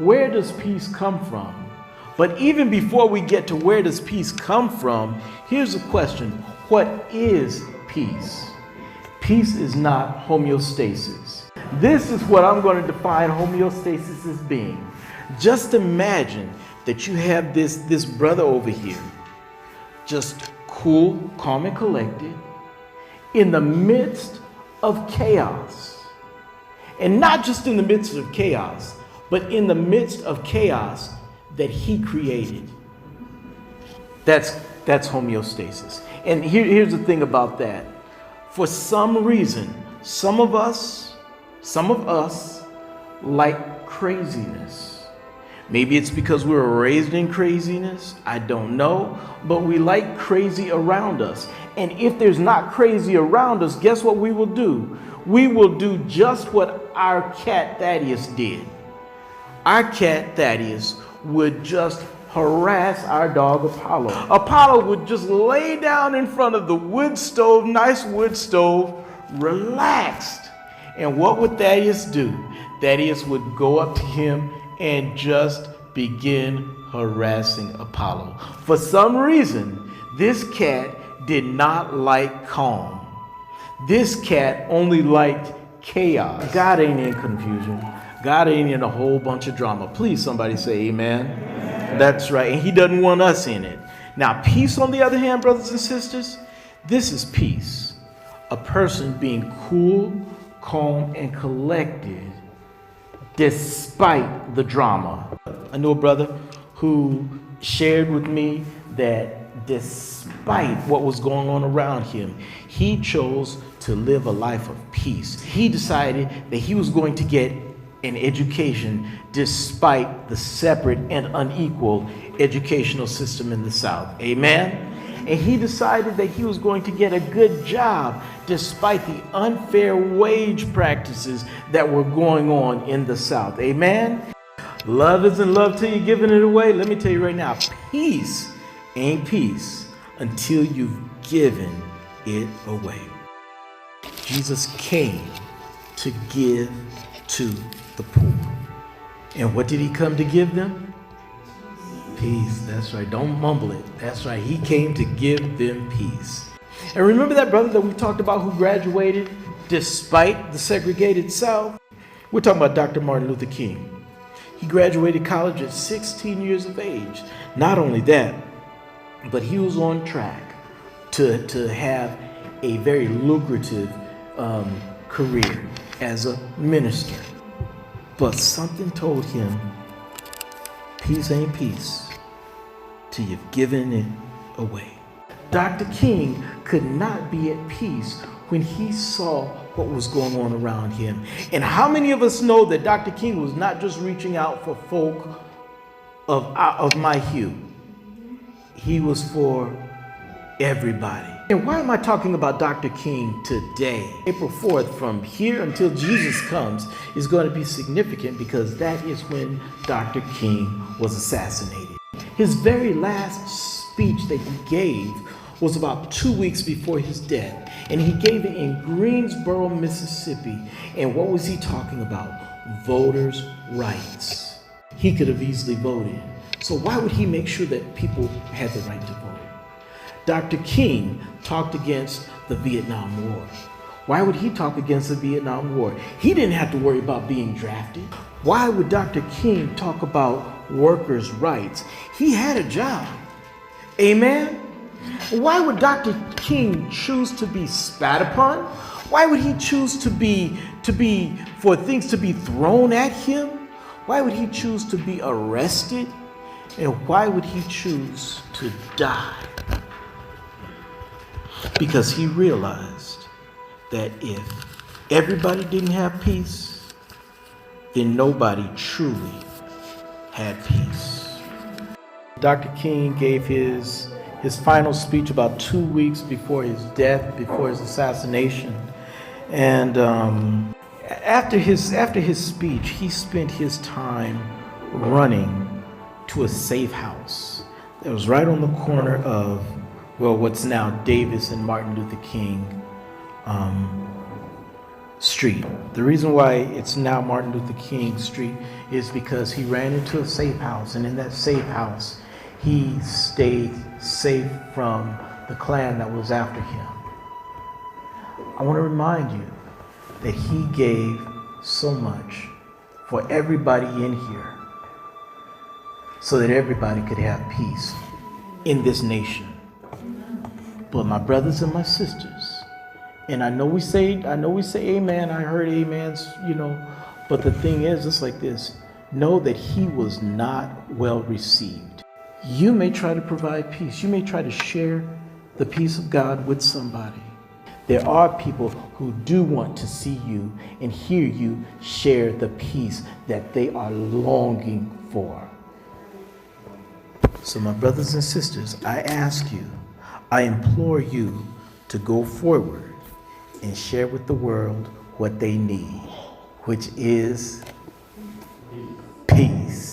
where does peace come from? But even before we get to where does peace come from, here's a question. What is peace? Peace is not homeostasis. This is what I'm going to define homeostasis as being. Just imagine that you have this brother over here, just cool, calm, and collected, in the midst of chaos. And not just in the midst of chaos, but in the midst of chaos that he created. That's homeostasis. And here's the thing about that. For some reason, some of us like craziness. Maybe it's because we were raised in craziness. I don't know. But we like crazy around us. And if there's not crazy around us, guess what we will do? We will do just what our cat Thaddeus did. Our cat Thaddeus would just harass our dog Apollo. Apollo would just lay down in front of the wood stove, nice wood stove, relaxed. And what would Thaddeus do? Thaddeus would go up to him and just begin harassing Apollo. For some reason, this cat did not like calm. This cat only liked chaos. God ain't in confusion. God ain't in a whole bunch of drama. Please, somebody say amen. Amen. That's right. And he doesn't want us in it. Now, peace, on the other hand, brothers and sisters, this is peace. A person being cool, calm, and collected despite the drama. I know a brother who shared with me that despite what was going on around him, he chose to live a life of peace. He decided that he was going to get an education despite the separate and unequal educational system in the South. Amen? And he decided that he was going to get a good job despite the unfair wage practices that were going on in the South. Amen? Love isn't love till you're giving it away. Let me tell you right now, peace ain't peace until you've given it away. Jesus came to give to the poor. And what did he come to give them? Peace. That's right. Don't mumble it. That's right. He came to give them peace. And remember that brother that we talked about who graduated despite the segregated South? We're talking about Dr. Martin Luther King. He graduated college at 16 years of age. Not only that, but he was on track to have a very lucrative career as a minister. But something told him, peace ain't peace till you've given it away. Dr. King could not be at peace when he saw what was going on around him. And how many of us know that Dr. King was not just reaching out for folk of my hue? He was for everybody. And why am I talking about Dr. King today? April 4th, from here until Jesus comes, is going to be significant because that is when Dr. King was assassinated. His very last speech that he gave was about 2 weeks before his death. And he gave it in Greensboro, Mississippi. And what was he talking about? Voters' rights. He could have easily voted. So why would he make sure that people had the right to vote? Dr. King talked against the Vietnam War. Why would he talk against the Vietnam War? He didn't have to worry about being drafted. Why would Dr. King talk about workers' rights? He had a job. Amen? Why would Dr. King choose to be spat upon? Why would he choose for things to be thrown at him? Why would he choose to be arrested? And why would he choose to die? Because he realized that if everybody didn't have peace, then nobody truly had peace. Dr. King gave his final speech about 2 weeks before his death, before his assassination. And after his speech, he spent his time running to a safe house that was right on the corner of, well, what's now Davis and Martin Luther King Street. The reason why it's now Martin Luther King Street is because he ran into a safe house, and in that safe house, he stayed safe from the Klan that was after him. I want to remind you that he gave so much for everybody in here so that everybody could have peace in this nation. But my brothers and my sisters, and I know we say amen. I heard amens, but the thing is, it's like this. Know that he was not well received. You may try to provide peace. You may try to share the peace of God with somebody. There are people who do want to see you and hear you share the peace that they are longing for. So my brothers and sisters, I ask you, I implore you to go forward and share with the world what they need, which is peace.